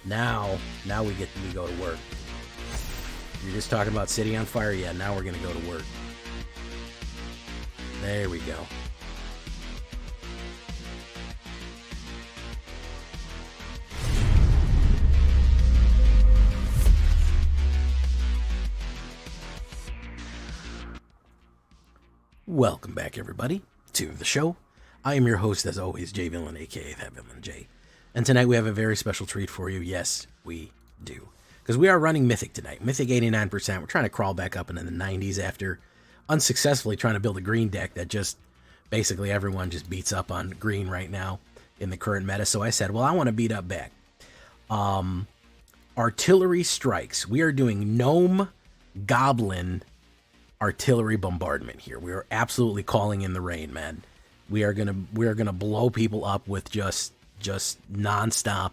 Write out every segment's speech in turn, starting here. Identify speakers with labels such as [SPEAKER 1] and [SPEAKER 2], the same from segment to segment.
[SPEAKER 1] Now we go to work. You're just talking about city on fire? Yeah, now we're gonna go to work. There we go. Welcome back, everybody, to the show. I am your host, as always, J Villainy, aka That Villain J. And tonight we have a very special treat for you. Yes, we do. Because we are running Mythic tonight. Mythic 89%. We're trying to crawl back up into the 90s after unsuccessfully trying to build a green deck that just basically everyone just beats up on green right now in the current meta. So I said, well, I want to beat up back. Artillery strikes. We are doing Gnome Goblin artillery bombardment here. We are absolutely calling in the rain, man. We are gonna blow people up with just nonstop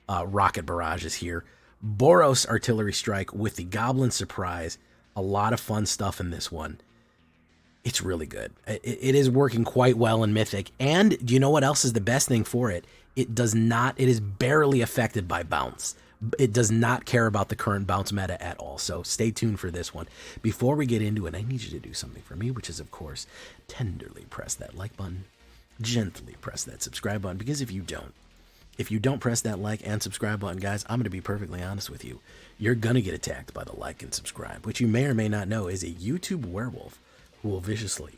[SPEAKER 1] rocket barrages here. Boros artillery strike with the Goblin surprise. A lot of fun stuff in this one. It's really good. It is working quite well in Mythic. And do you know what else is the best thing for it? It is barely affected by bounce. It does not care about the current bounce meta at all. So stay tuned for this one. Before we get into it, I need you to do something for me, which is, of course, tenderly press that like button, gently press that subscribe button, because if you don't press that like and subscribe button, guys, I'm going to be perfectly honest with you. You're going to get attacked by the like and subscribe, which you may or may not know is a YouTube werewolf who will viciously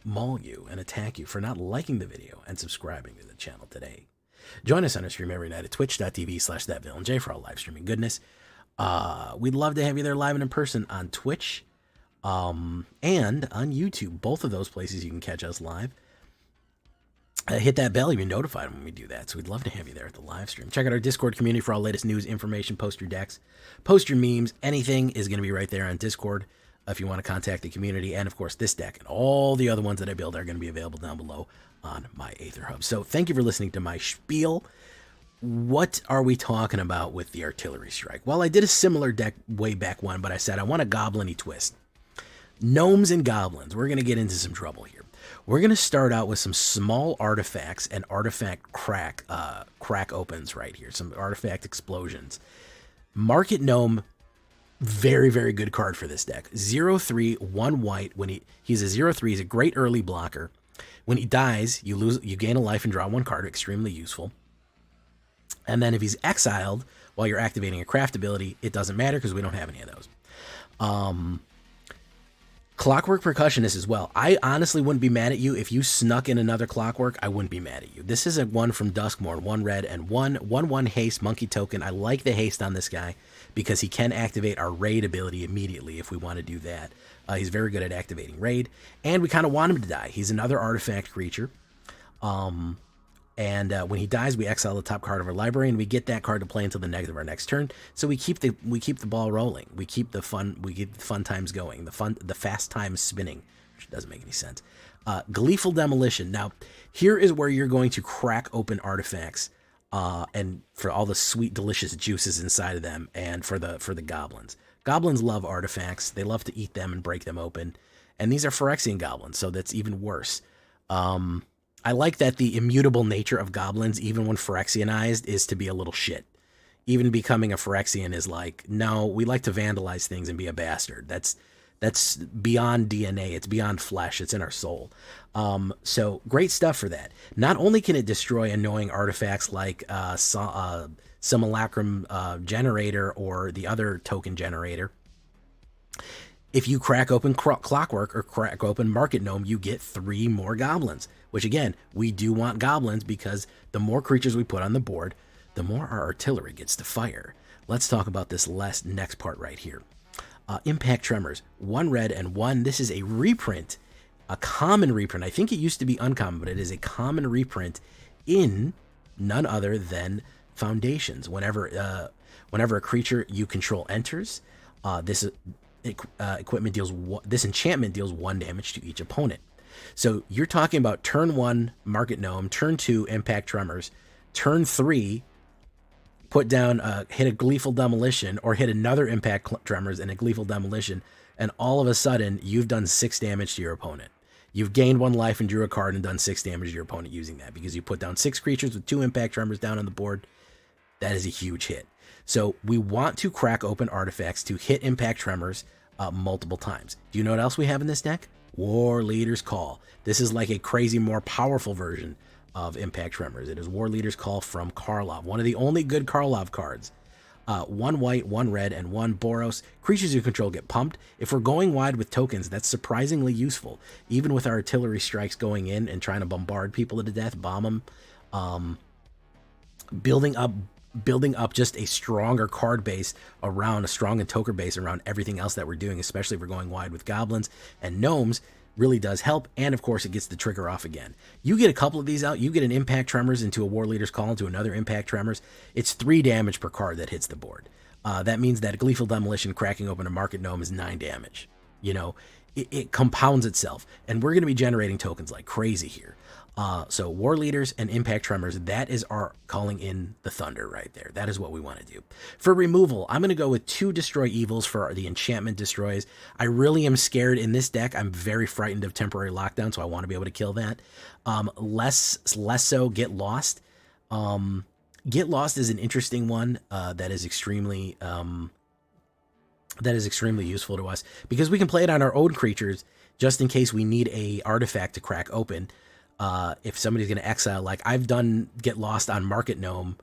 [SPEAKER 1] maul you and attack you for not liking the video and subscribing to the channel today. Join us on our stream every night at twitch.tv/thatvillainj for all live streaming goodness. We'd love to have you there live and in person on Twitch and on YouTube. Both of those places you can catch us live. Hit that bell, you'll be notified when we do that. So we'd love to have you there at the live stream. Check out our Discord community for all latest news, information, post your decks, post your memes. Anything is going to be right there on Discord if you want to contact the community. And of course, this deck and all the other ones that I build are going to be available down below on my AetherHub. So thank you for listening to my spiel. What are we talking about with the artillery strike? Well, I did a similar deck way back when, but I said I want a goblin-y twist. Gnomes and goblins. We're going to get into some trouble here. We're going to start out with some small artifacts and artifact crack opens right here. Some artifact explosions. Market Gnome, very, very good card for this deck. 0/3, 1 white. When he's a 0/3, he's a great early blocker. When he dies, you gain a life and draw 1 card, extremely useful. And then if he's exiled while you're activating a craft ability, it doesn't matter because we don't have any of those. Clockwork Percussionist as well. I honestly wouldn't be mad at you if you snuck in another Clockwork. I wouldn't be mad at you. This is a 1 from Duskmourn, 1 red and 1/1 haste monkey token. I like the haste on this guy because he can activate our raid ability immediately if we want to do that. He's very good at activating raid, and we kind of want him to die. He's another artifact creature. When he dies, we exile the top card of our library, and we get that card to play until the next of our next turn. So we keep the ball rolling. We keep the fun times going. The fast times spinning, which doesn't make any sense. Gleeful Demolition. Now, here is where you're going to crack open artifacts, and for all the sweet, delicious juices inside of them, and for the goblins. Goblins love artifacts. They love to eat them and break them open. And these are Phyrexian goblins, so that's even worse. I like that the immutable nature of goblins, even when Phyrexianized, is to be a little shit. Even becoming a Phyrexian is like, no, we like to vandalize things and be a bastard. That's beyond DNA. It's beyond flesh. It's in our soul. So great stuff for that. Not only can it destroy annoying artifacts like Simulacrum Generator or the other token generator, if you crack open Clockwork or crack open Market Gnome, you get 3 more goblins, which again, we do want goblins because the more creatures we put on the board, the more our artillery gets to fire. Let's talk about this next part right here. Impact Tremors, 1 red and 1. This is a reprint, a common reprint. I think it used to be uncommon, but it is a common reprint in none other than Foundations. Whenever a creature you control enters, this enchantment deals 1 damage to each opponent. So you're talking about turn 1 Market Gnome, turn 2 Impact Tremors, turn 3 put down hit a Gleeful Demolition, or hit another Impact Tremors and a Gleeful Demolition, and all of a sudden you've done 6 damage to your opponent. You've gained 1 life and drew a card and done 6 damage to your opponent using that because you put down 6 creatures with 2 Impact Tremors down on the board. That is a huge hit. So we want to crack open artifacts to hit impact tremors multiple times. Do you know what else we have in this deck? War Leader's Call. This is like a crazy, more powerful version of impact tremors. It is War Leader's Call from Karlov, one of the only good Karlov cards. 1 white, 1 red, and 1 Boros. Creatures you control get pumped. If we're going wide with tokens, that's surprisingly useful. Even with our artillery strikes going in and trying to bombard people to death, bomb them, building up just a stronger card base around, a strong and toker base around everything else that we're doing, especially if we're going wide with goblins and gnomes, really does help. And of course, it gets the trigger off again. You get a couple of these out, you get an impact tremors into a War Leader's Call into another impact tremors. It's 3 damage per card that hits the board. That means that a Gleeful Demolition cracking open a Market Gnome is 9 damage. You know, it compounds itself, and we're going to be generating tokens like crazy here. So War Leaders and Impact Tremors, that is our calling in the thunder right there. That is what we want to do. For removal, I'm going to go with 2 Destroy Evils for the enchantment destroys. I really am scared in this deck. I'm very frightened of Temporary Lockdown, so I want to be able to kill that. Less so Get Lost. Get Lost is an interesting one that is extremely useful to us because we can play it on our own creatures just in case we need a artifact to crack open. If somebody's going to exile, like I've done Get Lost on Market Gnome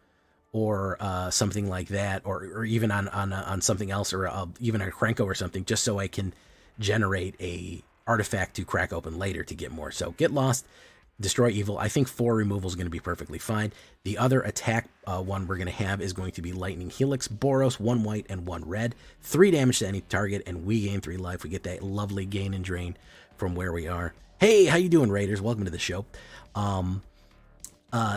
[SPEAKER 1] or something like that, or even on something else, or even on Krenko or something, just so I can generate a artifact to crack open later to get more. So Get Lost, Destroy Evil. I think 4 removal is going to be perfectly fine. The other attack one we're going to have is going to be Lightning Helix, Boros, 1 white and 1 red, 3 damage to any target, and we gain 3 life. We get that lovely gain and drain from where we are. Hey, how you doing, Raiders? Welcome to the show.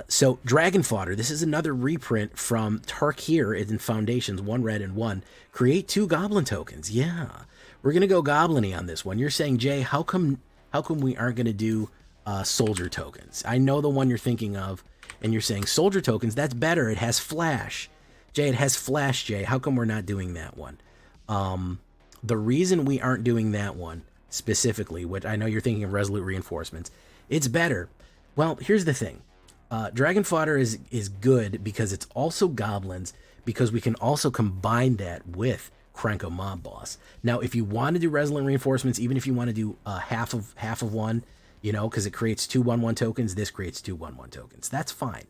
[SPEAKER 1] So Dragon Fodder, this is another reprint from Tarkir in Foundations, 1 red and 1. Create 2 Goblin tokens. Yeah, we're gonna go Goblin-y on this one. You're saying, Jay, how come we aren't gonna do Soldier tokens? I know the one you're thinking of, and you're saying Soldier tokens. That's better. It has flash. Jay, it has flash. Jay, how come we're not doing that one? The reason we aren't doing that one specifically, which I know you're thinking of Resolute Reinforcements, it's better. Well, here's the thing. Dragon Fodder is good because it's also Goblins, because we can also combine that with Krenko Mob Boss. Now, if you want to do Resolute Reinforcements, even if you want to do half of one, you know, because it creates 2 1/1 tokens, this creates 2 1/1 tokens. That's fine.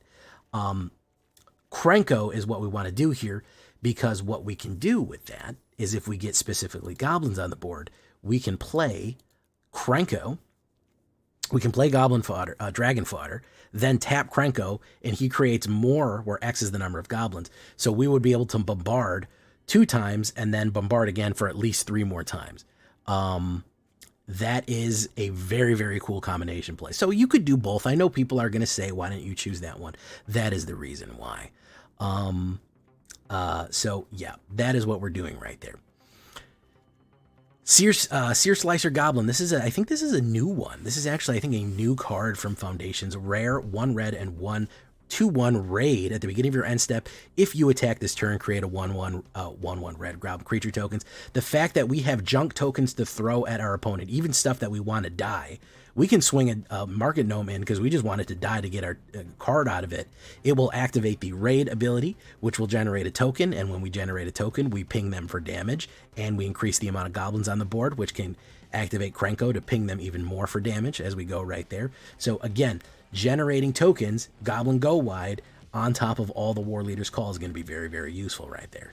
[SPEAKER 1] Krenko is what we want to do here, because what we can do with that is if we get specifically Goblins on the board, we can play Krenko, we can play Goblin Fodder, Dragon Fodder, then tap Krenko, and he creates more where X is the number of goblins. So we would be able to bombard 2 times and then bombard again for at least 3 more times. That is a very, very cool combination play. So you could do both. I know people are going to say, why didn't you choose that one? That is the reason why. So yeah, that is what we're doing right there. Sear Slicer Goblin. I think this is a new one. This is actually, I think, a new card from Foundations. Rare, 1 red and 1 2/1 raid at the beginning of your end step. If you attack this turn, create a 1/1 red goblin creature tokens. The fact that we have junk tokens to throw at our opponent, even stuff that we want to die, we can swing a Market Gnome in because we just want it to die to get our card out of it. It will activate the raid ability, which will generate a token, and when we generate a token, we ping them for damage, and we increase the amount of goblins on the board, which can activate Krenko to ping them even more for damage as we go right there. So again, generating tokens, Goblin Go Wide, on top of all the War Leader's Call is going to be very, very useful right there.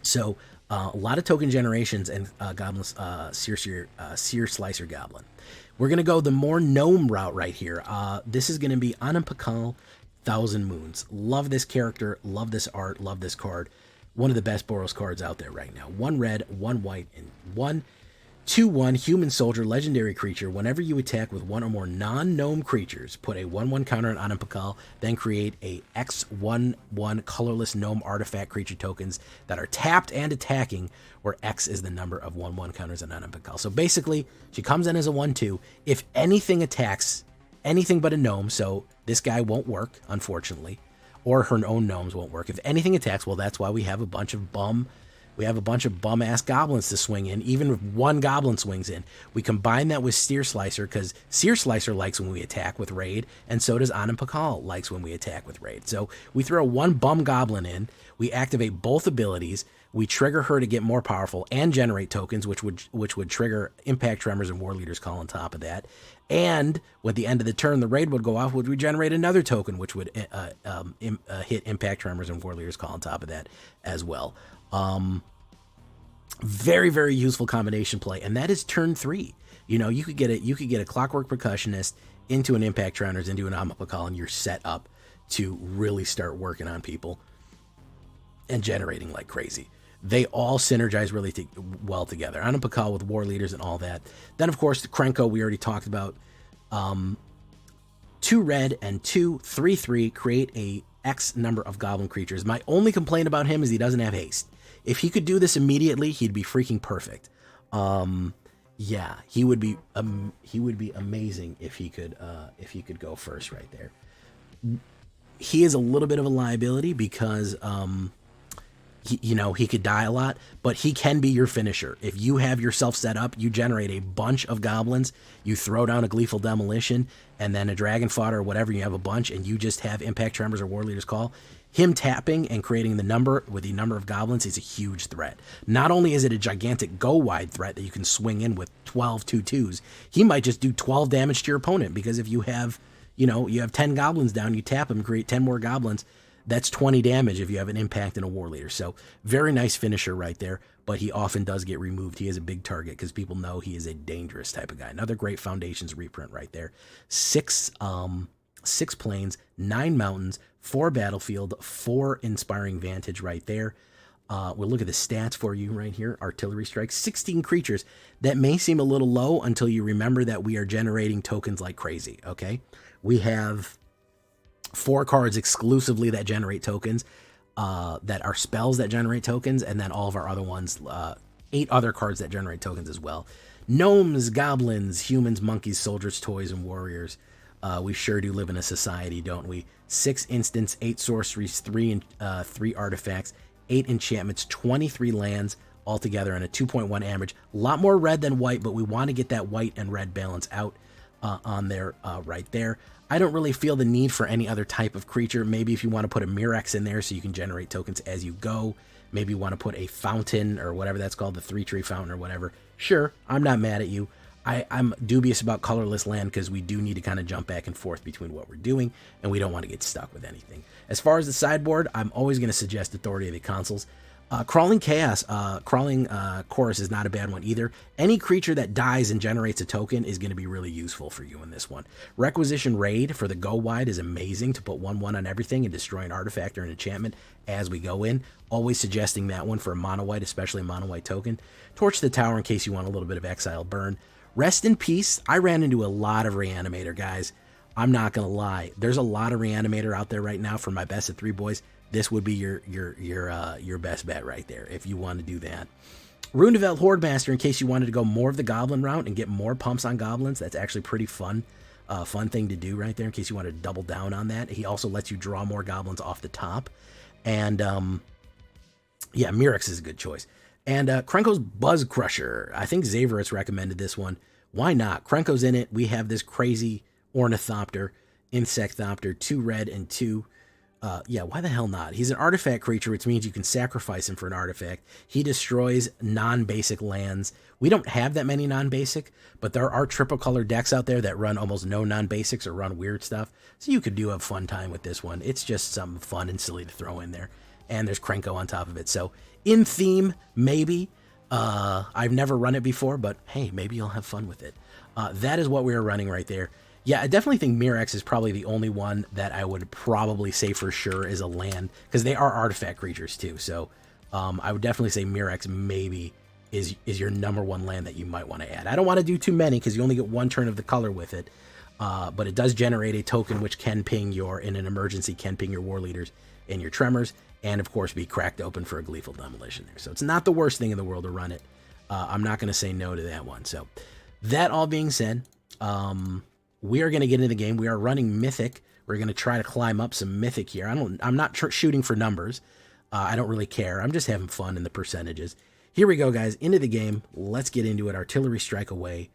[SPEAKER 1] So a lot of token generations and Sear Slicer Goblin. We're going to go the more gnome route right here. This is going to be Anampakal, 1,000 Moons. Love this character, love this art, love this card. One of the best Boros cards out there right now. 1 red, 1 white, and 1 2/1 human soldier legendary creature. Whenever you attack with 1 or more non-gnome creatures, put a 1/1 counter on Anampakal, then create a X1/1 colorless gnome artifact creature tokens that are tapped and attacking, where X is the number of 1/1 counters on Anampakal. So basically, she comes in as a 1/2. If anything attacks, anything but a gnome, so this guy won't work, unfortunately, or her own gnomes won't work. If anything attacks, well, that's why we have a bunch of bum We have a bunch of bum-ass goblins to swing in. Even if one goblin swings in, we combine that with Seer Slicer, because Seer Slicer likes when we attack with Raid, and so does Anim Pakal likes when we attack with Raid. So we throw one bum goblin in, we activate both abilities, we trigger her to get more powerful and generate tokens, which would trigger Impact Tremors and War Leader's Call on top of that. And at the end of the turn, the Raid would go off, would we generate another token, which would hit Impact Tremors and War Leader's Call on top of that as well. Very, very useful combination play, and that is turn 3. You know, you could get a Clockwork Percussionist into an Impact Tremors, into an Amapakal, and you're set up to really start working on people and generating like crazy. They all synergize really well together. Anapakal with War Leaders and all that. Then, of course, the Krenko we already talked about. 2 red and 2 3/3 create a X number of goblin creatures. My only complaint about him is he doesn't have haste. If he could do this immediately, he'd be freaking perfect. Yeah, he would be amazing if he could go first right there. He is a little bit of a liability because he could die a lot, but he can be your finisher. If you have yourself set up, you generate a bunch of goblins, you throw down a Gleeful Demolition, and then a Dragon Fodder or whatever, you have a bunch, and you just have Impact Tremors or War Leader's Call. Him tapping and creating the number with the number of goblins is a huge threat. Not only is it a gigantic go-wide threat that you can swing in with 12 2/2s, he might just do 12 damage to your opponent, because if you have, you have 10 goblins down, you tap him, create 10 more goblins, that's 20 damage if you have an impact and a War Leader. So very nice finisher right there, but he often does get removed. He is a big target because people know he is a dangerous type of guy. Another great Foundations reprint right there. 6 plains, 9 mountains, 4 battlefield, 4 inspiring vantage right there. We'll look at the stats for you right here. Artillery strikes, 16 creatures. That may seem a little low until you remember that we are generating tokens like crazy, okay? We have 4 cards exclusively that generate tokens, that are spells that generate tokens, and then all of our other ones, 8 other cards that generate tokens as well. Gnomes, goblins, humans, monkeys, soldiers, toys, and warriors. We sure do live in a society, don't we? 6 instants, 8 sorceries, 3 artifacts, 8 enchantments, 23 lands altogether, and a 2.1 average. A lot more red than white, but we want to get that white and red balance out on there, right there. I don't really feel the need for any other type of creature. Maybe if you want to put a Mirex in there so you can generate tokens as you go. Maybe you want to put a fountain or whatever that's called, the 3-tree fountain or whatever. Sure, I'm not mad at you. I'm dubious about colorless land because we do need to kind of jump back and forth between what we're doing, and we don't want to get stuck with anything. As far as the sideboard, I'm always going to suggest Authority of the Consuls. Crawling Chaos, Crawling Chorus is not a bad one either. Any creature that dies and generates a token is going to be really useful for you in this one. Requisition Raid for the go wide is amazing to put 1/1 on everything and destroy an artifact or an enchantment as we go in. Always suggesting that one for a mono white, especially a mono white token. Torch the Tower in case you want a little bit of exile burn. Rest in Peace. I ran into a lot of Reanimator, guys. I'm not going to lie. There's a lot of Reanimator out there right now for my best of 3 boys. This would be your best bet right there if you want to do that. Runeveld Hordemaster, in case you wanted to go more of the Goblin route and get more pumps on Goblins. That's actually pretty fun thing to do right there in case you want to double down on that. He also lets you draw more Goblins off the top. And, yeah, Mirex is a good choice. And Krenko's Buzz Crusher. I think Xaverus recommended this one. Why not? Krenko's in it. We have this crazy Ornithopter, Insectopter, 2 red and 2... yeah, why the hell not? He's an artifact creature, which means you can sacrifice him for an artifact. He destroys non-basic lands. We don't have that many non-basic, but there are triple color decks out there that run almost no non-basics or run weird stuff. So you could do a fun time with this one. It's just something fun and silly to throw in there. And there's Krenko on top of it. So in theme, maybe. I've never run it before, but hey, maybe you'll have fun with it. That is what we are running right there. Yeah, I definitely think Mirex is probably the only one that I would probably say for sure is a land, because they are artifact creatures too. So I would definitely say Mirex maybe is your #1 land that you might want to add. I don't want to do too many because you only get 1 turn of the color with it, but it does generate a token which can ping in an emergency, can ping your War Leaders and your Tremors, and of course be cracked open for a Gleeful Demolition there. So it's not the worst thing in the world to run it. I'm not going to say no to that one. So that all being said, we are going to get into the game. We are running Mythic. We're going to try to climb up some Mythic here. I'm not shooting for numbers. I don't really care. I'm just having fun in the percentages. Here we go, guys. Into the game. Let's get into it. Artillery strike away.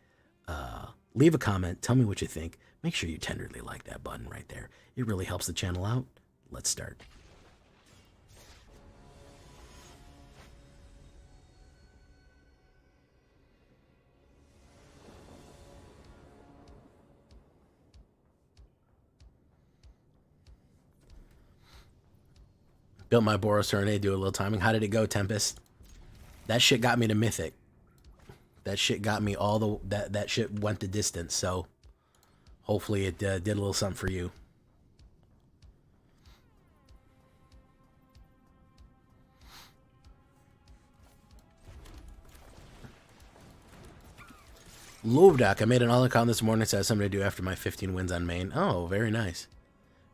[SPEAKER 1] Leave a comment. Tell me what you think. Make sure you tenderly like that button right there. It really helps the channel out. Let's start. Built my Boros Tornado, do a little timing. How did it go, Tempest? That shit got me to Mythic. That shit got me all the... That shit went the distance, so... Hopefully it did a little something for you. Lovdak, I made an all account this morning. It has something to do after my 15 wins on main. Oh, very nice.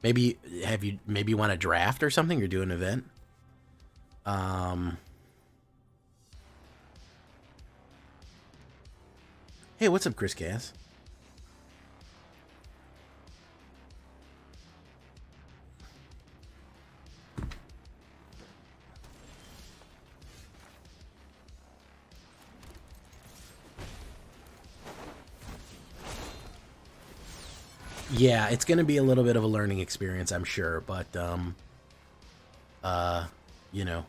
[SPEAKER 1] Maybe maybe you want to draft or something or do an event? Hey, what's up, Chris Cass? Yeah, it's going to be a little bit of a learning experience, I'm sure, but, you know.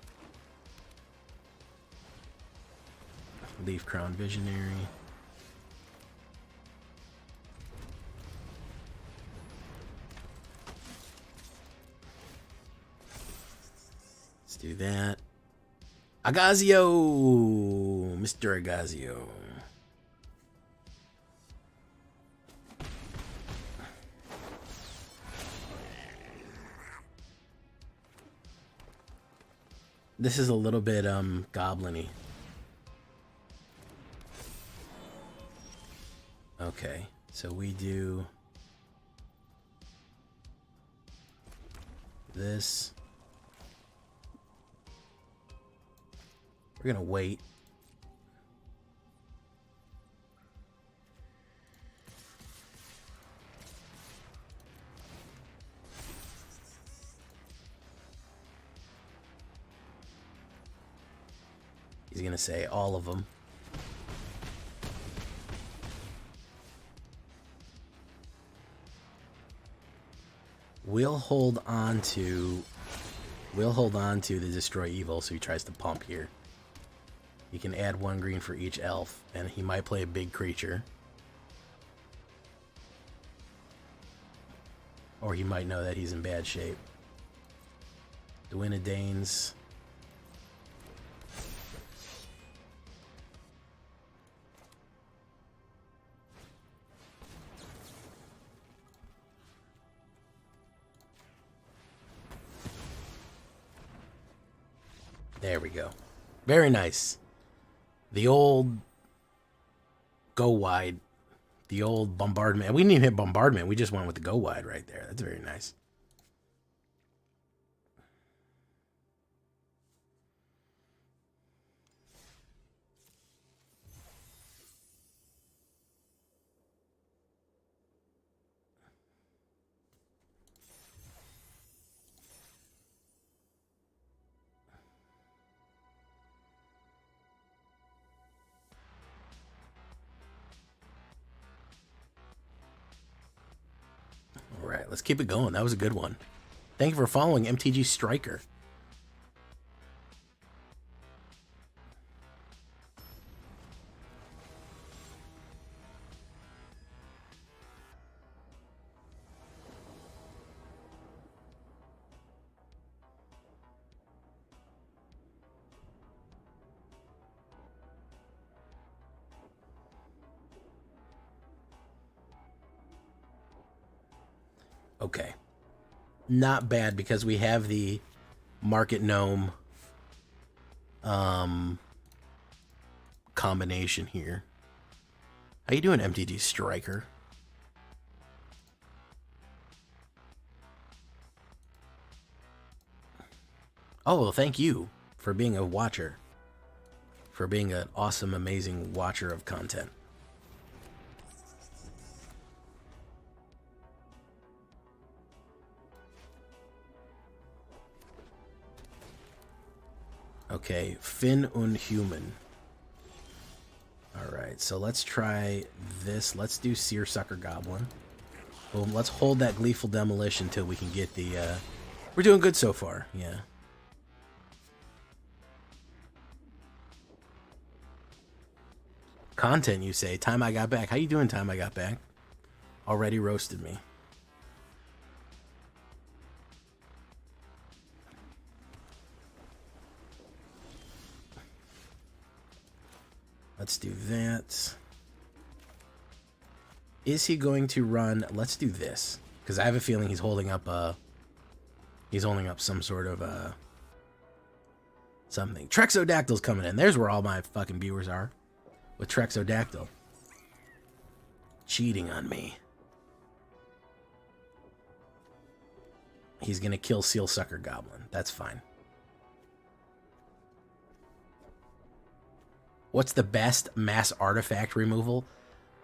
[SPEAKER 1] Leaf Crown Visionary. Let's do that. Agazio! Mr. Agazio. This is a little bit, goblin-y. Okay, so we do this. We're gonna wait. He's gonna say all of them. We'll hold on to the Destroy Evil, so he tries to pump here. He can add 1 green for each elf, and he might play a big creature. Or he might know that he's in bad shape. Duinadanes. There we go. Very nice. The old go wide. The old bombardment. We didn't even hit bombardment. We just went with the go wide right there. That's very nice. All right, let's keep it going. That was a good one. Thank you for following MTG Striker. Okay. Not bad because we have the Market Gnome combination here. How you doing, MTG Striker? Oh, well, thank you for being a watcher. For being an awesome, amazing watcher of content. Okay, Finn Unhuman. Alright, so let's try this. Let's do Seersucker Goblin. Boom, let's hold that Gleeful Demolition until we can get the... We're doing good so far, yeah. Content, you say. Time I got back. How you doing, Time I got back? Already roasted me. Let's do that. Is he going to run? Let's do this, because I have a feeling he's holding up some sort of something. Trexodactyl's coming in. There's where all my fucking viewers are, with Trexodactyl. Cheating on me. He's gonna kill Sealsucker Goblin. That's fine. What's the best mass artifact removal?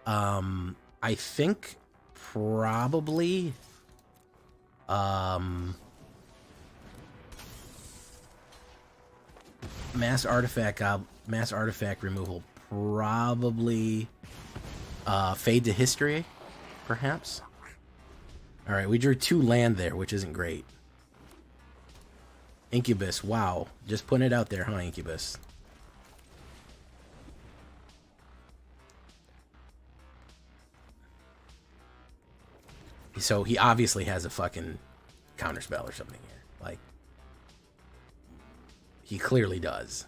[SPEAKER 1] I think probably mass artifact removal, probably Fade to History, perhaps. All right, we drew 2 land there, which isn't great. Incubus, wow, just putting it out there, huh, Incubus? So he obviously has a fucking counterspell or something here. Like, he clearly does.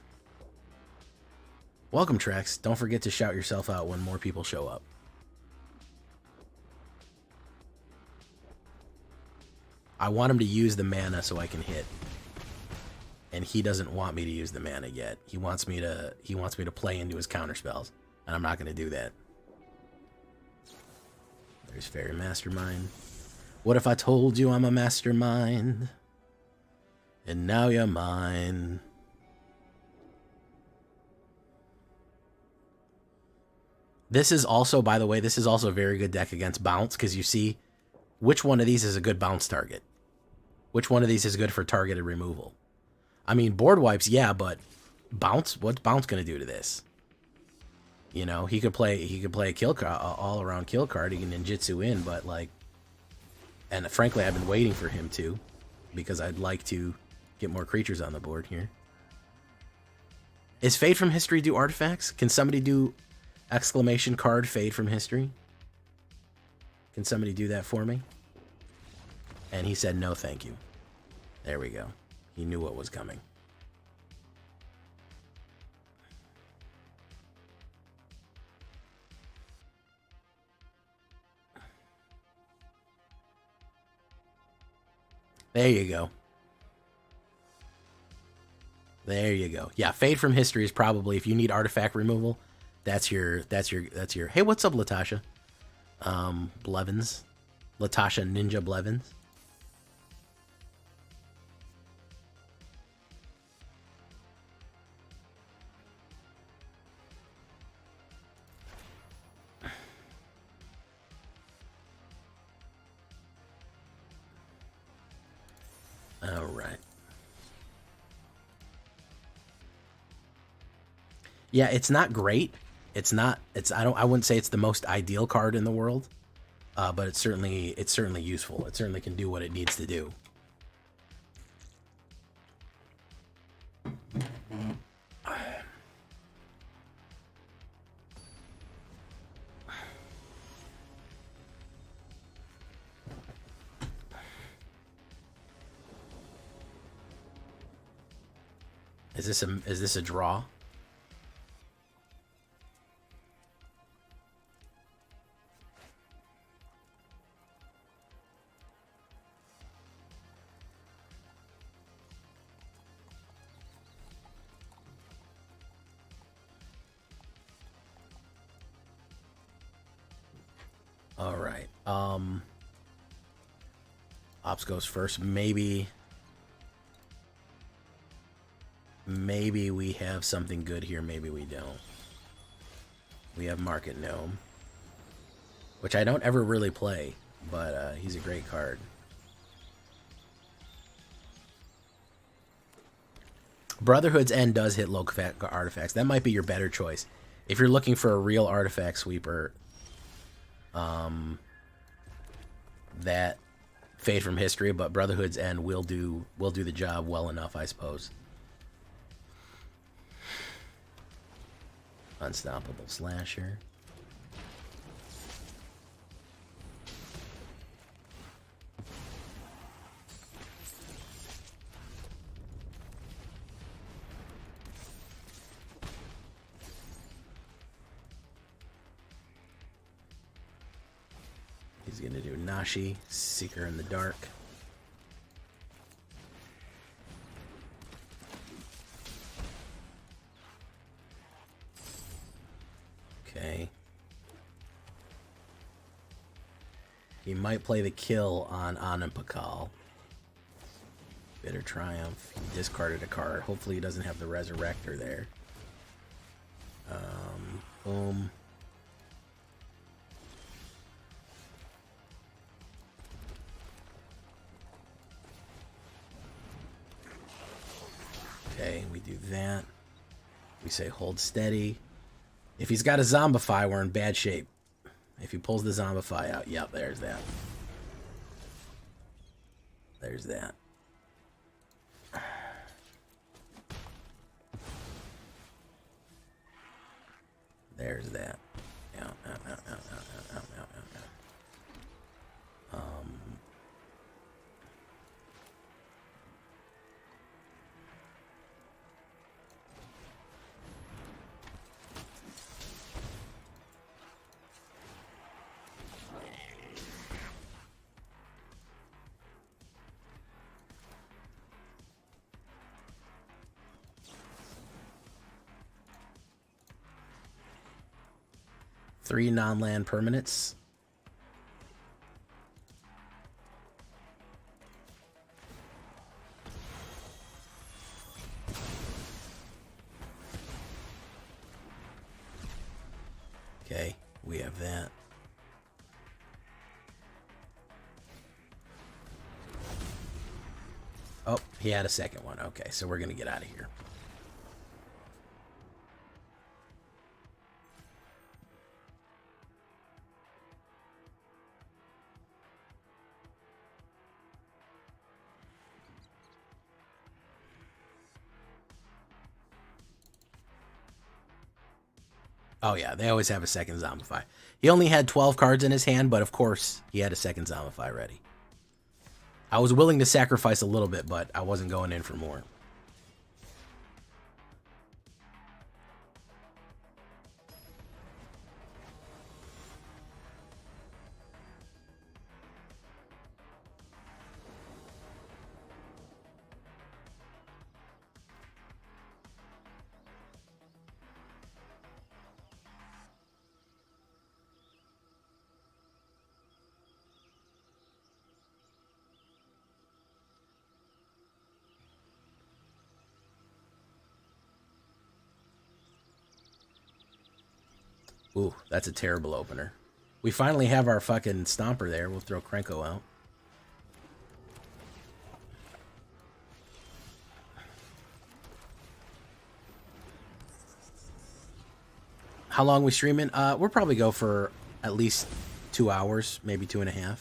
[SPEAKER 1] Welcome, Trex. Don't forget to shout yourself out when more people show up. I want him to use the mana so I can hit. And he doesn't want me to use the mana yet. He wants me to play into his counterspells. And I'm not going to do that. There's Fairy Mastermind. What if I told you I'm a mastermind? And now you're mine. This is also, by the way, this is also a very good deck against bounce, because you see which one of these is a good bounce target. Which one of these is good for targeted removal? I mean, board wipes, yeah, but bounce, what's bounce going to do to this? You know, he could play a kill card, all around kill card. He can ninjutsu in, but like, and frankly, I've been waiting for him to, because I'd like to get more creatures on the board here. Is Fade from History do artifacts? Can somebody do exclamation card Fade from History? Can somebody do that for me? And he said no, thank you. There we go. He knew what was coming. There you go. There you go. Yeah, Fade from History is probably, if you need artifact removal, that's your hey, what's up, Latasha? Blevins. Latasha Ninja Blevins. All right. Yeah, it's not great. I wouldn't say it's the most ideal card in the world. But it's certainly useful. It certainly can do what it needs to do. Is this a draw? All right. Ops goes first. Maybe we have something good here. Maybe we don't. We have Market Gnome, which I don't ever really play, but he's a great card. Brotherhood's End does hit low artifacts. That might be your better choice. If you're looking for a real artifact sweeper, that Fade from History, but Brotherhood's End will do the job well enough, I suppose. Unstoppable Slasher. He's going to do Nashi, Seeker in the Dark. Okay. He might play the kill on Animpakal. Bitter Triumph. He discarded a card. Hopefully he doesn't have the Resurrector there. Boom. Okay, we do that. We say hold steady. If he's got a Zombify, we're in bad shape. If he pulls the Zombify out, yep, there's that. There's that. There's that. Yeah. 3 non-land permanents. Okay, we have that. Oh, he had a second one. Okay, so we're going to get out of here. Oh, yeah, they always have a second Zombify. He only had 12 cards in his hand, but of course, he had a second Zombify ready. I was willing to sacrifice a little bit, but I wasn't going in for more. Ooh, that's a terrible opener. We finally have our fucking Stomper there. We'll throw Krenko out. How long we streaming? We'll probably go for at least 2 hours, maybe 2.5.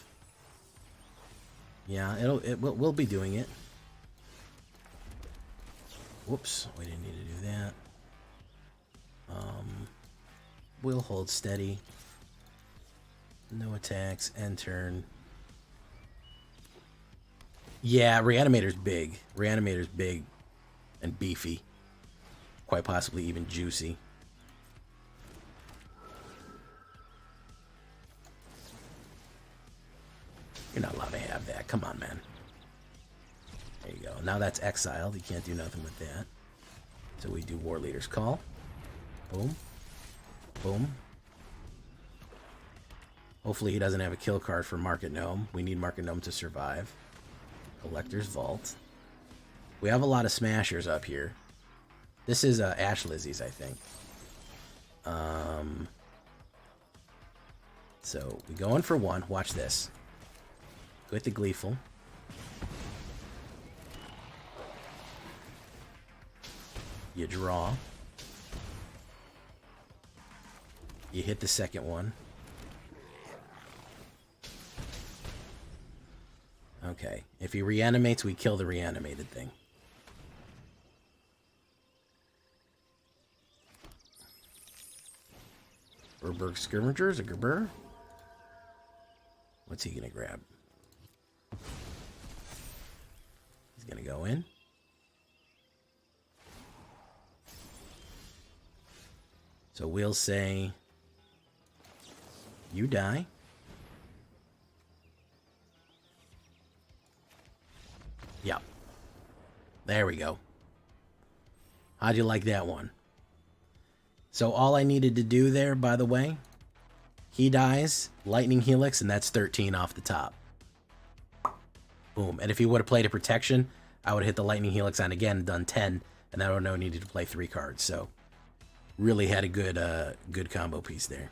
[SPEAKER 1] Yeah, we'll be doing it. Whoops, we didn't need to do that. We'll hold steady. No attacks. End turn. Yeah, Reanimator's big. Reanimator's big and beefy. Quite possibly even juicy. You're not allowed to have that. Come on, man. There you go. Now that's exiled. You can't do nothing with that. So we do War Leader's Call. Boom. Boom. Hopefully he doesn't have a kill card for Market Gnome. We need Market Gnome to survive. Collector's Vault. We have a lot of smashers up here. This is Ash Lizzie's, I think. So we go in for one. Watch this. Go with the Gleeful. You draw. You hit the second one. Okay. If he reanimates, we kill the reanimated thing. Urberg Skirmishers, a Gerber. What's he gonna grab? He's gonna go in. So we'll say, you die. Yep. There we go. How'd you like that one? So all I needed to do there, by the way, he dies, Lightning Helix, and that's 13 off the top. Boom. And if he would have played a protection, I would have hit the Lightning Helix on again and done 10, and I would have needed to play 3 cards. So really had a good combo piece there.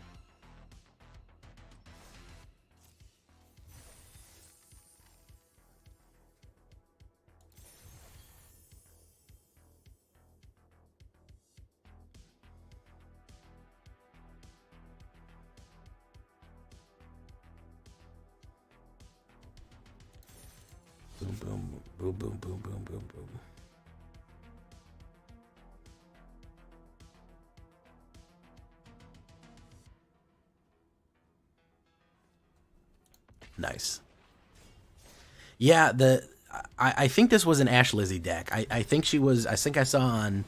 [SPEAKER 1] Boom, boom, boom, boom, boom, boom, boom, boom. Nice. Yeah, I think this was an Ash Lizzie deck. I think she was. I think I saw on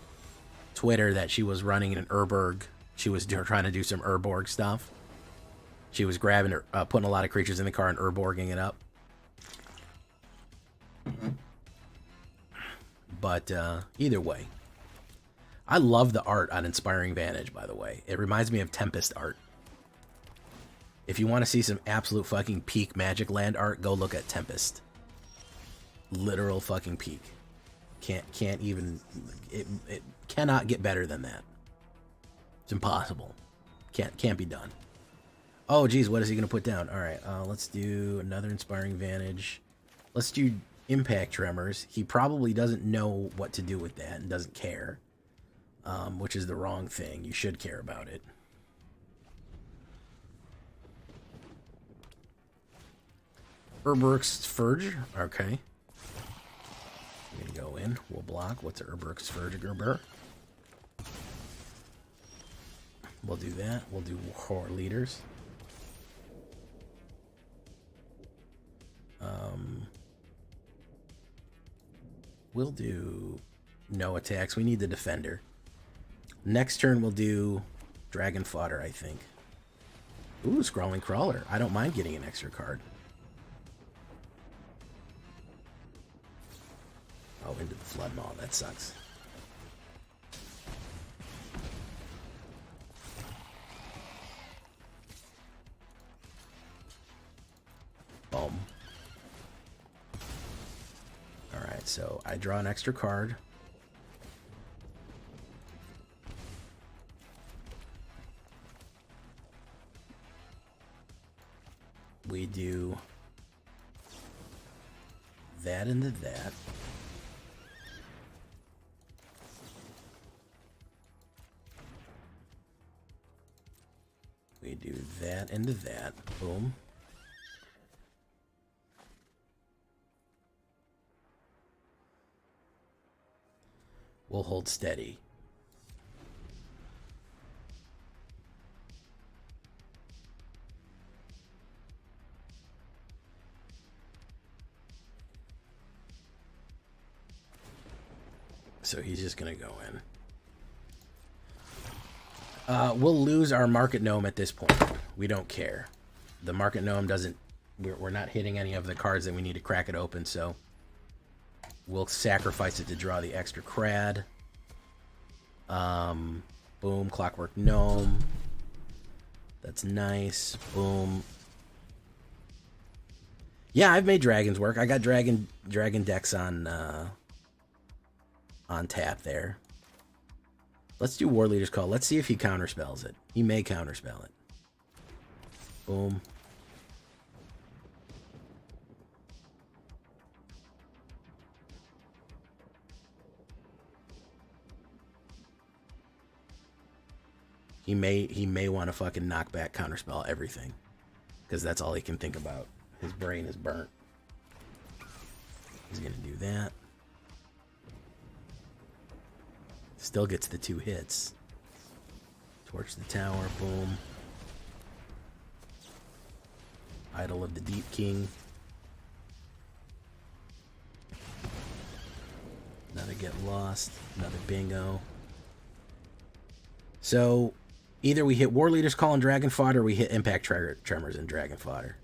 [SPEAKER 1] Twitter that she was running an Urborg. She was trying to do some Urborg stuff. She was grabbing her, putting a lot of creatures in the car and Urborging it up. But either way, I love the art on Inspiring Vantage, by the way. It reminds me of Tempest art. If you want to see some absolute fucking peak Magic Land art, go look at Tempest. Literal fucking peak. Can't even... It cannot get better than that. It's impossible. Can't be done. Oh, geez, what is he going to put down? All right, let's do another Inspiring Vantage. Let's do Impact Tremors. He probably doesn't know what to do with that and doesn't care, which is the wrong thing. You should care about it. Urberg's Furge. Okay. We're gonna go in. We'll block. What's Urberg's Furge, Gerber? We'll do that. We'll do Horror Leaders. We'll do no attacks. We need the Defender. Next turn we'll do Dragon Fodder, I think. Ooh, Scrawling Crawler. I don't mind getting an extra card. Oh, into the Flood Maw. That sucks. Boom. Alright, so I draw an extra card. We do that into that. We do that into that. Boom. We'll hold steady. So he's just going to go in. We'll lose our Market Gnome at this point. We don't care. The Market Gnome doesn't... We're not hitting any of the cards that we need to crack it open, so... We'll sacrifice it to draw the extra Crad. Boom, Clockwork Gnome. That's nice. Boom. Yeah, I've made dragons work. I got dragon decks on tap there. Let's do War Leader's Call. Let's see if he counterspells it. He may counterspell it. Boom. He may want to fucking knock back, counterspell everything, because that's all he can think about. His brain is burnt. He's gonna do that. Still gets the 2 hits. Torch the tower, boom. Idol of the Deep King. Another get lost. Another bingo. So, either we hit War Leader's Call and Dragon Fodder, or we hit Impact Tremors and Dragon Fodder.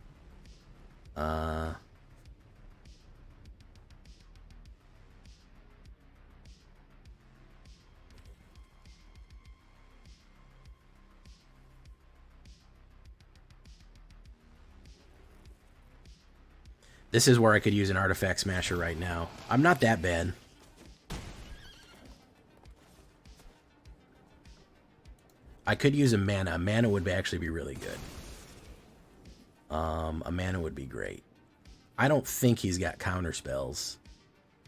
[SPEAKER 1] This is where I could use an Artifact Smasher right now. I'm not that bad. I could use a mana. A mana would actually be really good. A mana would be great. I don't think he's got counter spells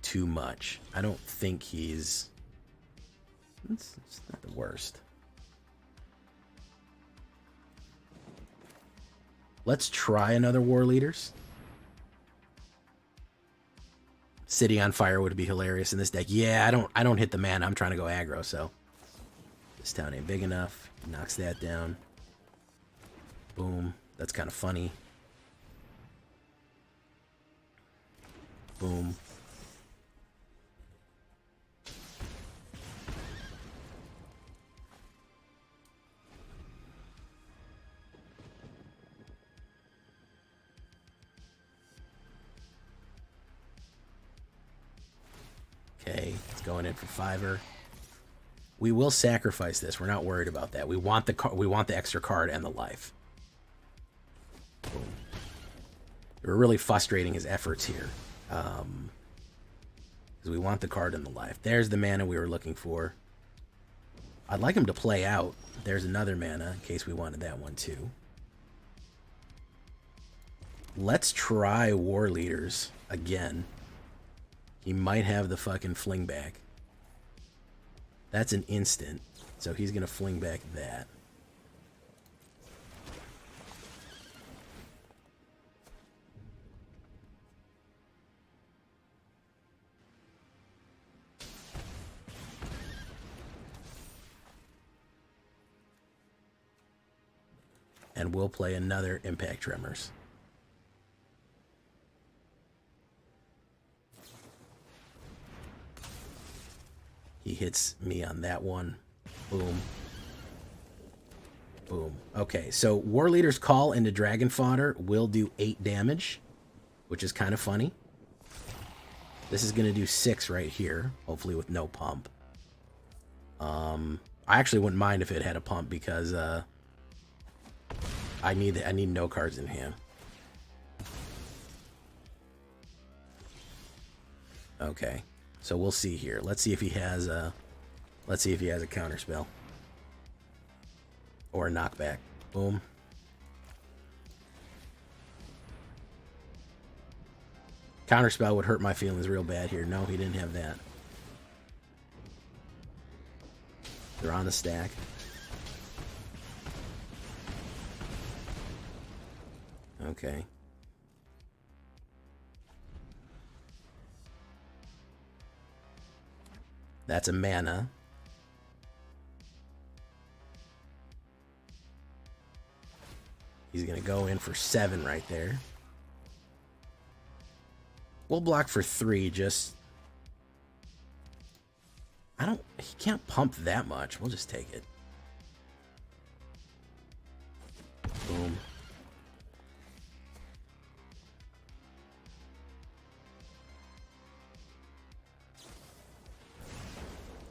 [SPEAKER 1] too much. I don't think he's... It's not the worst. Let's try another War Leaders. City on Fire would be hilarious in this deck. Yeah, I don't hit the mana. I'm trying to go aggro, so this town ain't big enough. Knocks that down. Boom. That's kind of funny. Boom. Okay, it's going in for 5-er. We will sacrifice this. We're not worried about that. We want the extra card and the life. Boom. We're really frustrating his efforts here. Because we want the card and the life. There's the mana we were looking for. I'd like him to play out. There's another mana in case we wanted that one too. Let's try War Leaders again. He might have the fucking fling back. That's an instant, so he's gonna fling back that. And we'll play another Impact Tremors. He hits me on that one. Boom. Boom. Okay, so War Leader's Call into Dragon Fodder will do 8 damage, which is kind of funny. This is going to do 6 right here, hopefully with no pump. I actually wouldn't mind if it had a pump because I need no cards in hand. Okay. So we'll see here. Let's see if he has a counter spell or a knockback. Boom. Counter spell would hurt my feelings real bad here. No, he didn't have that. They're on the stack. Okay. That's a mana. He's going to go in for 7 right there. We'll block for 3, just... He can't pump that much. We'll just take it. Boom.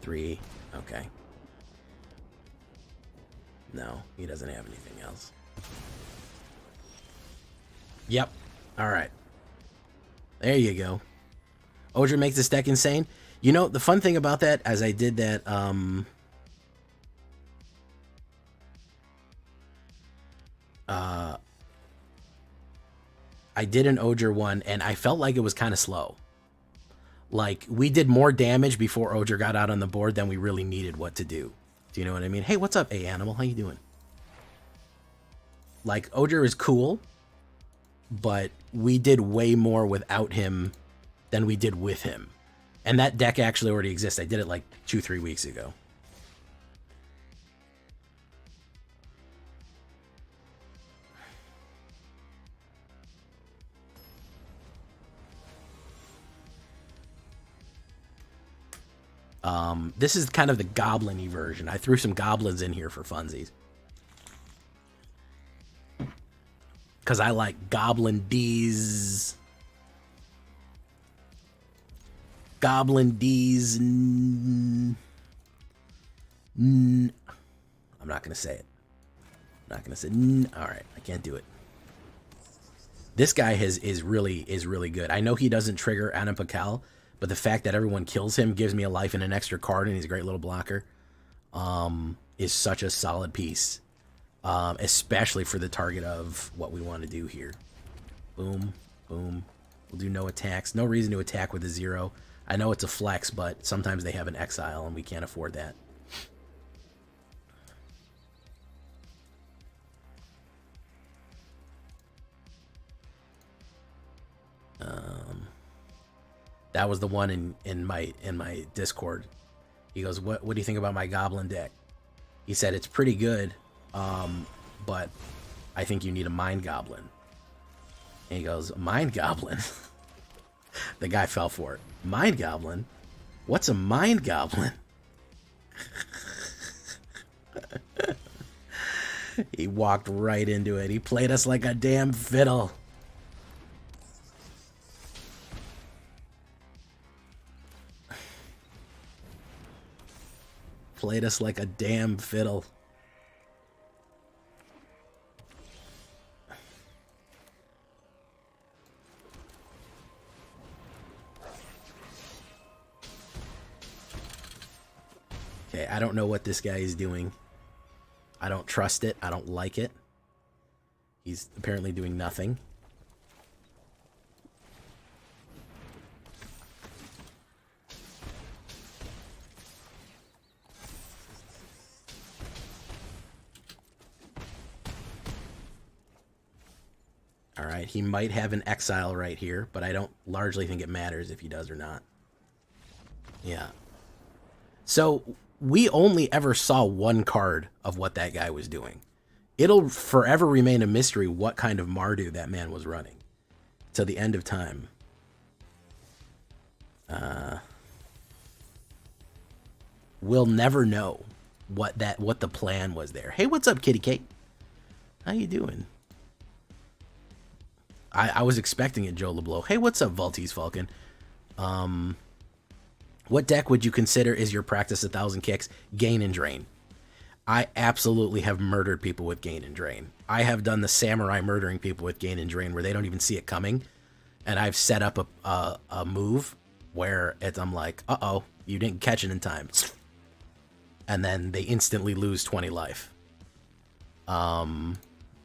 [SPEAKER 1] Three. Okay. No, he doesn't have anything else. Yep. All right. There you go. Odra makes this deck insane. You know, the fun thing about that, as I did that, I did an Odra one, and I felt like it was kind of slow. Like, we did more damage before Odra got out on the board than we really needed what to do. Do you know what I mean? Hey, what's up, A-Animal? How you doing? Like, Oger is cool, but we did way more without him than we did with him. And that deck actually already exists. I did it like 2-3 weeks ago. This is kind of the Goblin-y version. I threw some Goblins in here for funsies. Because I like Goblin D's. Goblin D's. I'm not going to say it. I'm not going to say it. All right, I can't do it. This guy is really good. I know he doesn't trigger Anapakal, but the fact that everyone kills him gives me a life and an extra card, and he's a great little blocker, is such a solid piece, especially for the target of what we want to do here. Boom, boom. We'll do no attacks. No reason to attack with a 0. I know it's a flex, but sometimes they have an exile, and we can't afford that. That was the one in my Discord. He goes, what do you think about my Goblin deck? He said it's pretty good, but I think you need a Mind Goblin. And he goes, Mind Goblin? The guy fell for it. Mind Goblin? What's a Mind Goblin? He walked right into it. He played us like a damn fiddle. Played us like a damn fiddle. Okay, I don't know what this guy is doing. I don't trust it. I don't like it. He's apparently doing nothing. All right, he might have an exile right here, but I don't largely think it matters if he does or not. Yeah. So we only ever saw one card of what that guy was doing. It'll forever remain a mystery what kind of Mardu that man was running till the end of time. We'll never know what the plan was there. Hey, what's up, Kitty Kate? How you doing? I was expecting it, Joe LeBlanc. Hey, what's up, Valtese Falcon? What deck would you consider is your practice 1,000 kicks? Gain and Drain. I absolutely have murdered people with Gain and Drain. I have done the samurai murdering people with Gain and Drain where they don't even see it coming. And I've set up a move where I'm like, uh-oh, you didn't catch it in time. And then they instantly lose 20 life.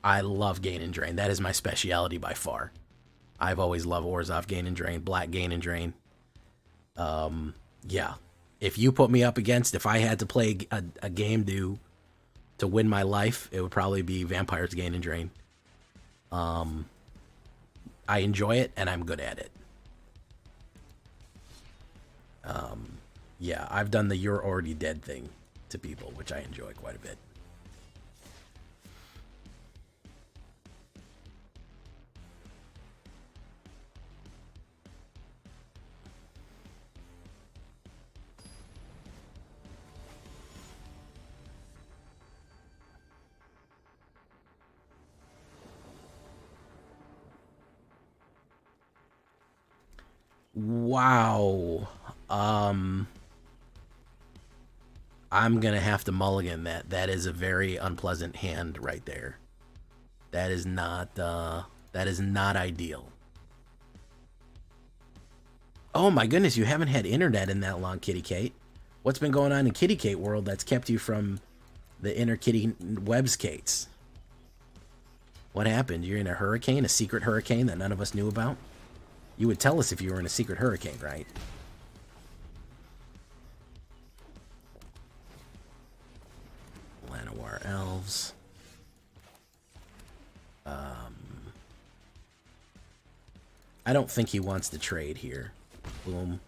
[SPEAKER 1] I love Gain and Drain. That is my speciality by far. I've always loved Orzhov Gain and Drain, Black Gain and Drain. Yeah. If you put me up against, if I had to play a game to win my life, it would probably be Vampires Gain and Drain. I enjoy it, and I'm good at it. Yeah, I've done the you're already dead thing to people, which I enjoy quite a bit. Wow. I'm gonna have to mulligan that. That is a very unpleasant hand right there. That is not ideal. Oh my goodness, you haven't had internet in that long, Kitty Kate. What's been going on in Kitty Kate world that's kept you from the inner Kitty Webskates? What happened? You're in a hurricane, a secret hurricane that none of us knew about? You would tell us if you were in a secret hurricane, right? elves. I don't think he wants to trade here. Boom.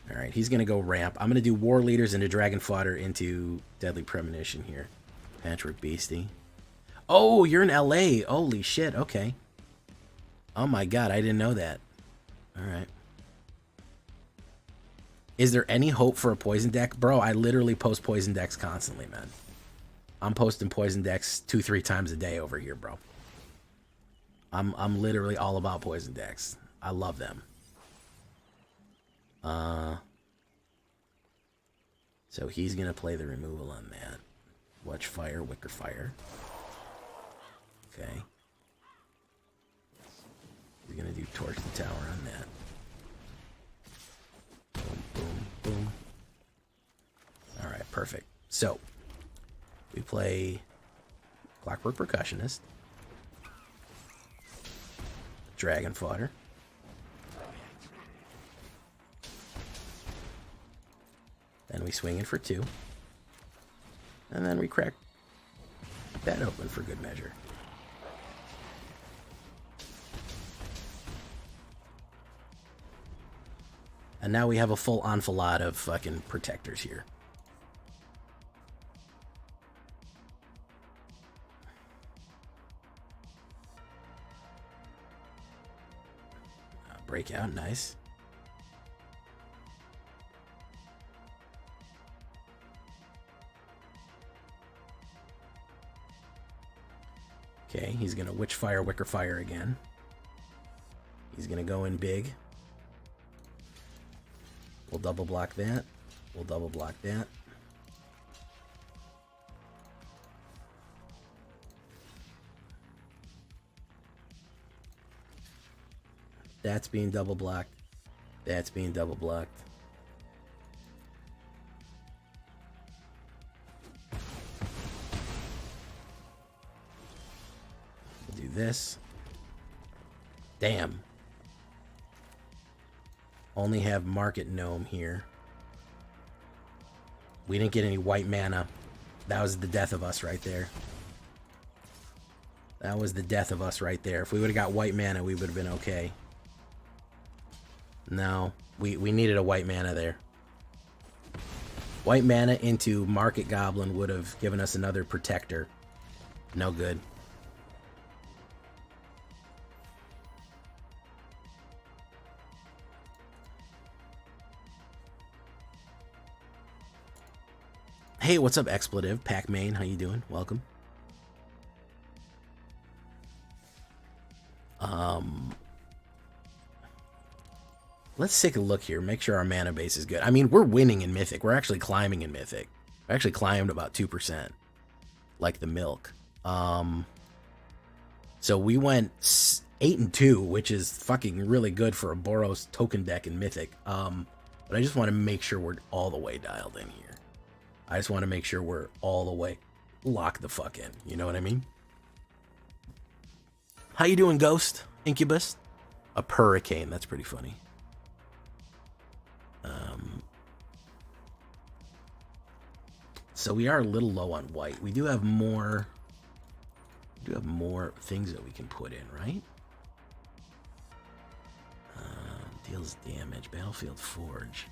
[SPEAKER 1] All right, he's going to go ramp. I'm going to do War Leaders into Dragon Fodder into Deadly Premonition here. Patchwork Beastie. Oh, you're in LA. Holy shit, okay. Oh my god, I didn't know that. All right. Is there any hope for a poison deck? Bro, I literally post poison decks constantly, man. I'm posting poison decks 2-3 times a day over here, bro. I'm literally all about poison decks. I love them. So he's gonna play the removal on that. Watch fire, wicker fire. Okay. He's gonna do torch the tower on that. Boom, boom, boom. Alright, perfect. So we play Clockwork Percussionist. Dragon Fodder. Then we swing it for 2. And then we crack that open for good measure. And now we have a full enfilade of fucking protectors here. Breakout, nice. Okay, he's gonna Witchfire, Wicker Fire again. He's gonna go in big. We'll double block that. We'll double block that. That's being double blocked. That's being double blocked. Do this. Damn. Only have Market Gnome here. We didn't get any white mana. That was the death of us right there. That was the death of us right there. If we would have got white mana, we would have been okay. No, we needed a white mana there. White mana into Market Goblin would have given us another protector. No good. Hey, what's up, Expletive? Pac Main, how you doing? Welcome. Let's take a look here. Make sure our mana base is good. I mean, we're winning in Mythic. We're actually climbing in Mythic. We actually climbed about 2%. Like the milk. So we went 8-2, which is fucking really good for a Boros token deck in Mythic. But I just want to make sure we're all the way dialed in here. I just want to make sure we're all the way locked the fuck in. You know what I mean? How you doing, Ghost? Incubus? A hurricane. That's pretty funny. So we are a little low on white. We do have more. We do have more things that we can put in, right? Deals damage. Battlefield Forge.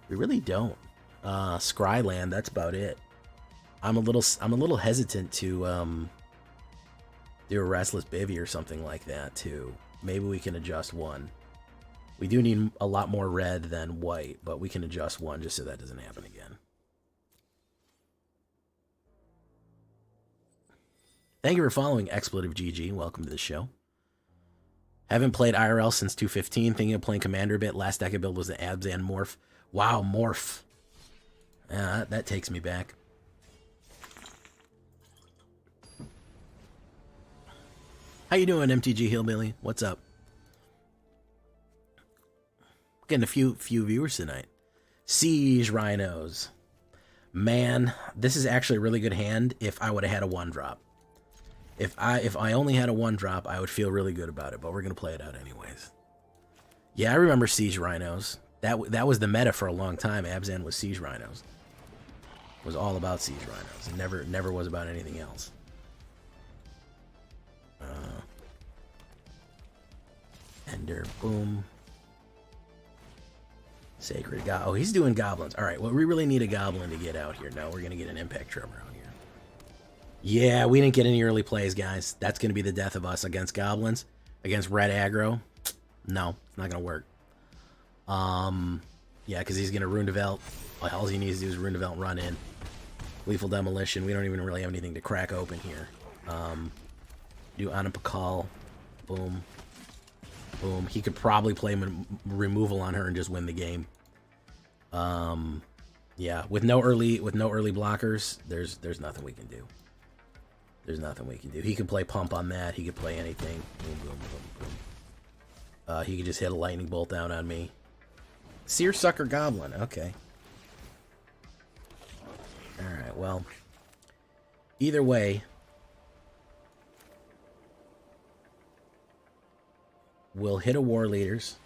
[SPEAKER 1] We really don't. Scryland. That's about it. I'm a little hesitant to do a Restless Bivy or something like that too. Maybe we can adjust one. We do need a lot more red than white, but we can adjust one just so that doesn't happen again. Thank you for following Expletive GG. Welcome to the show. Haven't played IRL since 215. Thinking of playing Commander a bit. Last deck I built was the Abzan Morph. Wow, Morph. That takes me back. How you doing, MTG Hillbilly? What's up? Getting a few viewers tonight. Siege Rhinos. Man, this is actually a really good hand if I would have had a 1-drop. If I only had a 1-drop, I would feel really good about it, but we're going to play it out anyways. Yeah, I remember Siege Rhinos. That was the meta for a long time. Abzan was Siege Rhinos. was all about siege rhinos. It never was about anything else. Ender, boom. Sacred God. Oh, he's doing goblins. All right, well, we really need a goblin to get out here. No, we're going to get an impact tremor out here. Yeah, we didn't get any early plays, guys. That's going to be the death of us against goblins. Against red aggro. No, it's not going to work. Yeah, because he's going to Rune Develop. All he needs to do is Rune Develop and run in. Lethal Demolition. We don't even really have anything to crack open here. Do Anapakal. Boom. Boom. He could probably play removal on her and just win the game. Yeah, with no early blockers, there's nothing we can do. There's nothing we can do. He could play pump on that. He could play anything. Boom, boom, boom, boom. He could just hit a lightning bolt down on me. Seersucker Goblin. Okay. Alright, well. Either way, we'll hit a war leaders.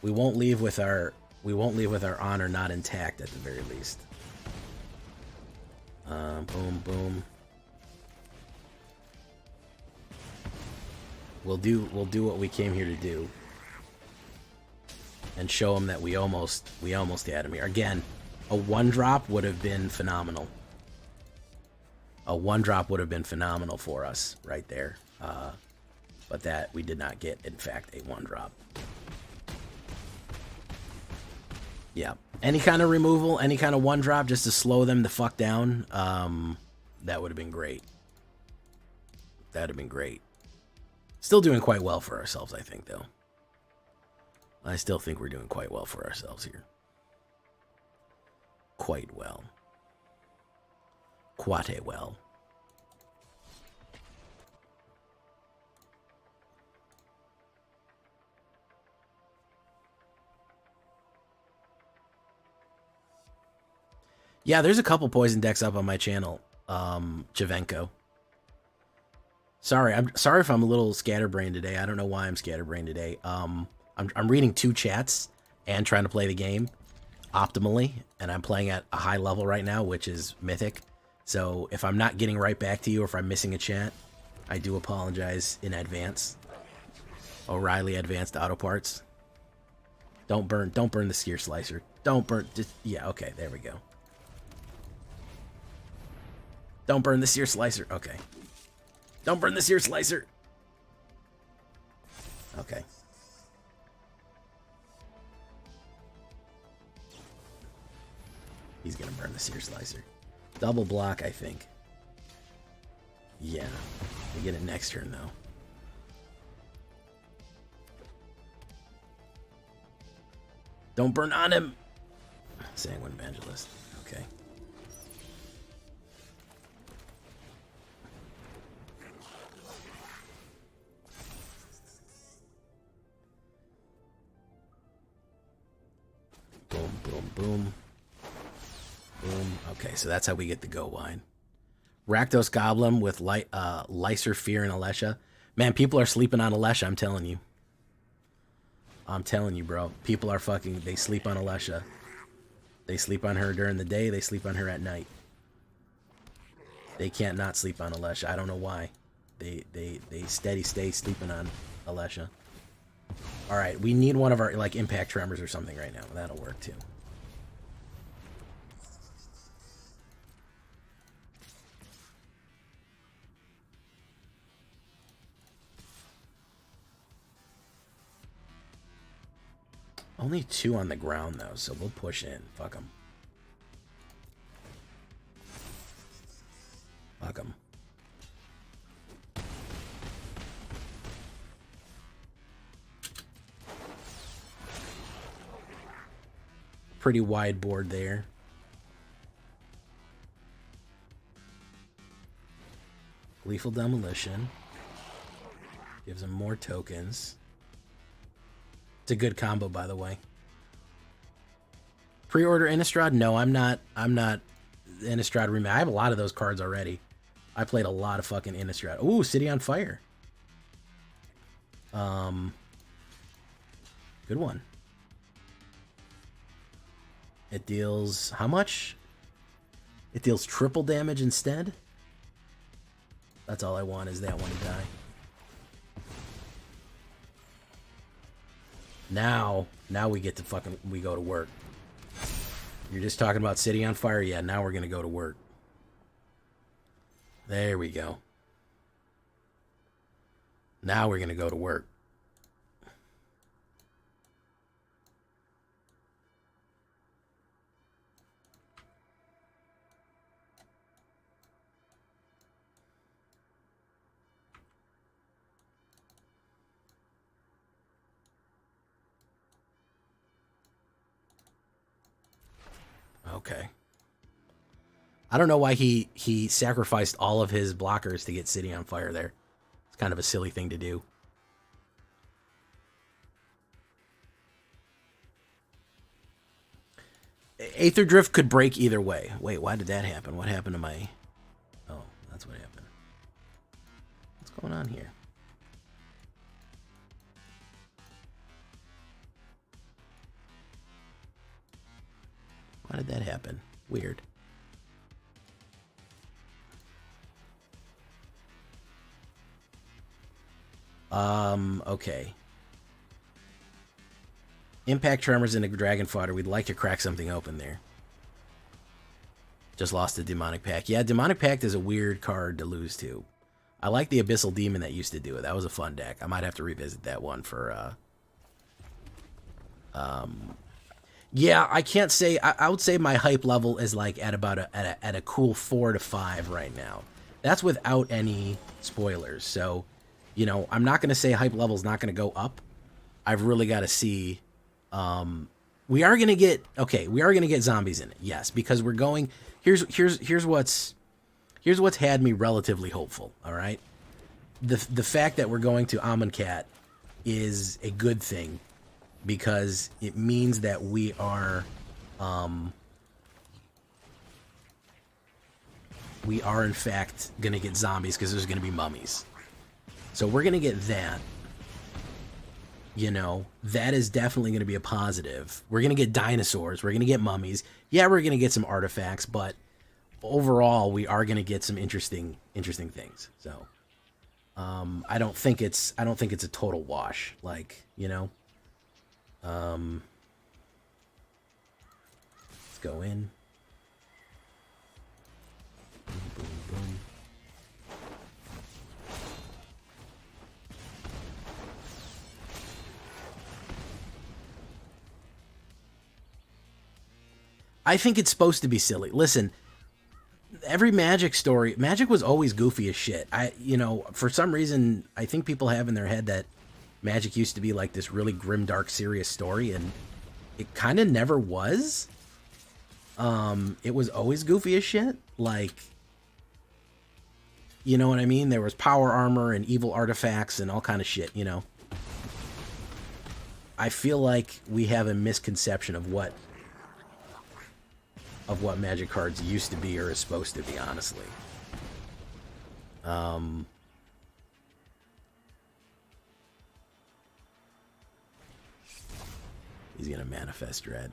[SPEAKER 1] We won't leave with our honor not intact at the very least. Boom, boom. We'll do what we came here to do. And show him that we almost had him here. Again, a 1-drop would have been phenomenal. A 1-drop would have been phenomenal for us right there. But that we did not get, in fact, a 1-drop. Yeah. Any kind of removal, any kind of 1-drop just to slow them the fuck down, that would have been great. That would have been great. Still doing quite well for ourselves, I think, though. I still think we're doing quite well for ourselves here. Quite well. Quite well. Yeah, there's a couple poison decks up on my channel. Javenko. I'm sorry if I'm a little scatterbrained today. I don't know why I'm scatterbrained today. I'm reading 2 chats and trying to play the game optimally, and I'm playing at a high level right now, which is Mythic. So if I'm not getting right back to you or if I'm missing a chat, I do apologize in advance. O'Reilly Advanced Auto Parts. Don't burn the Seer Slicer. Don't burn, yeah, okay, there we go. Don't burn the Seer Slicer. Okay. Don't burn the Seer Slicer. Okay. He's gonna burn the Seer Slicer. Double block, I think. Yeah. We get it next turn, though. Don't burn on him! Sanguine Evangelist. Okay. Boom, boom, boom. Boom. Okay, so that's how we get the go wine. Rakdos Goblin with Lyser, Fear, and Alesha. Man, people are sleeping on Alesha, I'm telling you. I'm telling you, bro. People are fucking, they sleep on Alesha. They sleep on her during the day, they sleep on her at night. They can't not sleep on Alesha. I don't know why. They steady stay sleeping on Alesha. Alright, we need one of our, like, impact tremors or something right now. That'll work, too. Only 2 on the ground, though, so we'll push in. Fuck them. Fuck them. Pretty wide board there. Lethal Demolition. Gives him more tokens. It's a good combo, by the way. Pre-order Innistrad? No, I'm not Innistrad remake. I have a lot of those cards already. I played a lot of fucking Innistrad. Ooh, City on Fire. Good one. It deals how much? It deals triple damage instead. That's all I want is that one to die. Now we get to we go to work. You're just talking about City on Fire? Yeah, now we're going to go to work. There we go. Now we're going to go to work. Okay. I don't know why he sacrificed all of his blockers to get City on Fire there. It's kind of a silly thing to do. Aether Drift could break either way. Wait, why did that happen? What happened to my... Oh, that's what happened. What's going on here? Why did that happen? Weird. Okay. Impact Tremors into Dragon Fodder. We'd like to crack something open there. Just lost the Demonic Pact. Yeah, Demonic Pact is a weird card to lose to. I like the Abyssal Demon that used to do it. That was a fun deck. I might have to revisit that one for, yeah, I can't say... I would say my hype level is like at about at a cool 4 to 5 right now. That's without any spoilers. So, you know, I'm not going to say hype level's not going to go up. I've really got to see... we are going to get... Okay, we are going to get zombies in it. Yes, because we're going... Here's what's had me relatively hopeful, all right? The fact that we're going to Amonkhet is a good thing, because it means that we are in fact going to get zombies, because there's going to be mummies. So we're going to get that. You know, that is definitely going to be a positive. We're going to get dinosaurs. We're going to get mummies. Yeah, we're going to get some artifacts, but overall, we are going to get some interesting things. So, I don't think it's a total wash. Like, you know, let's go in. Boom, boom, boom. I think it's supposed to be silly. Listen, every Magic story, Magic was always goofy as shit. You know, for some reason, I think people have in their head that Magic used to be like this really grim, dark, serious story, and it kind of never was. It was always goofy as shit. Like, you know what I mean? There was power armor and evil artifacts and all kind of shit, you know. I feel like we have a misconception of what Magic cards used to be or is supposed to be, honestly. He's gonna manifest Dread.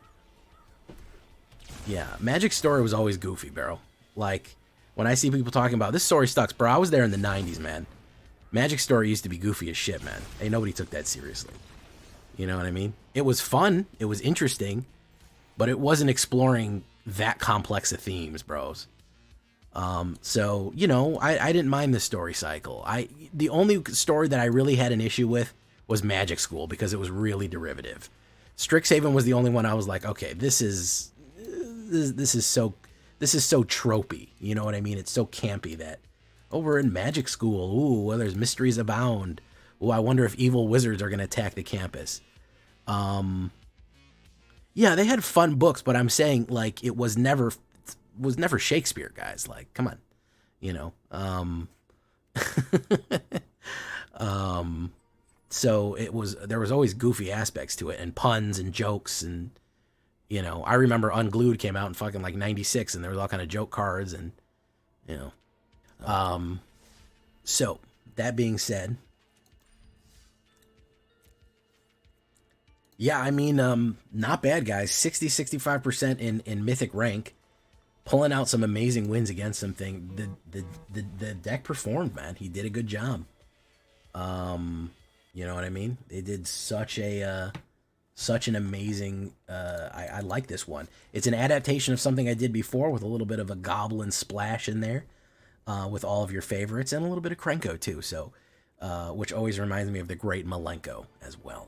[SPEAKER 1] Yeah, Magic story was always goofy, bro. Like, when I see people talking about, this story sucks, bro, I was there in the 90s, man. Magic story used to be goofy as shit, man. Ain't nobody took that seriously. You know what I mean? It was fun, it was interesting, but it wasn't exploring that complex of themes, bros. So, you know, I didn't mind the story cycle. The only story that I really had an issue with was Magic School, because it was really derivative. Strixhaven was the only one I was like, okay, this is so tropey. You know what I mean? It's so campy that, oh, we're in Magic School. Ooh, well, there's mysteries abound. Ooh, I wonder if evil wizards are going to attack the campus. Yeah, they had fun books, but I'm saying, like, it was never Shakespeare, guys. Like, come on, you know. So there was always goofy aspects to it, and puns and jokes, and, you know, I remember Unglued came out in fucking like 96, and there was all kind of joke cards, and, you know. So that being said, yeah, I mean, not bad, guys. 65% in Mythic rank. pulling out some amazing wins against something. The deck performed, man. He did a good job. You know what I mean? They did such an amazing. I like this one. It's an adaptation of something I did before with a little bit of a Goblin splash in there, with all of your favorites and a little bit of Krenko too. So, which always reminds me of the great Malenko as well.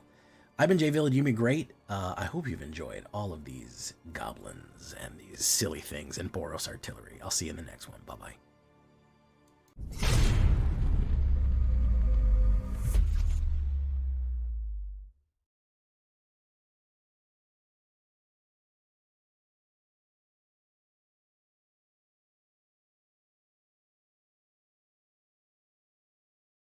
[SPEAKER 1] I've been Jay Village. You've been great. I hope you've enjoyed all of these goblins and these silly things and Boros artillery. I'll see you in the next one. Bye bye.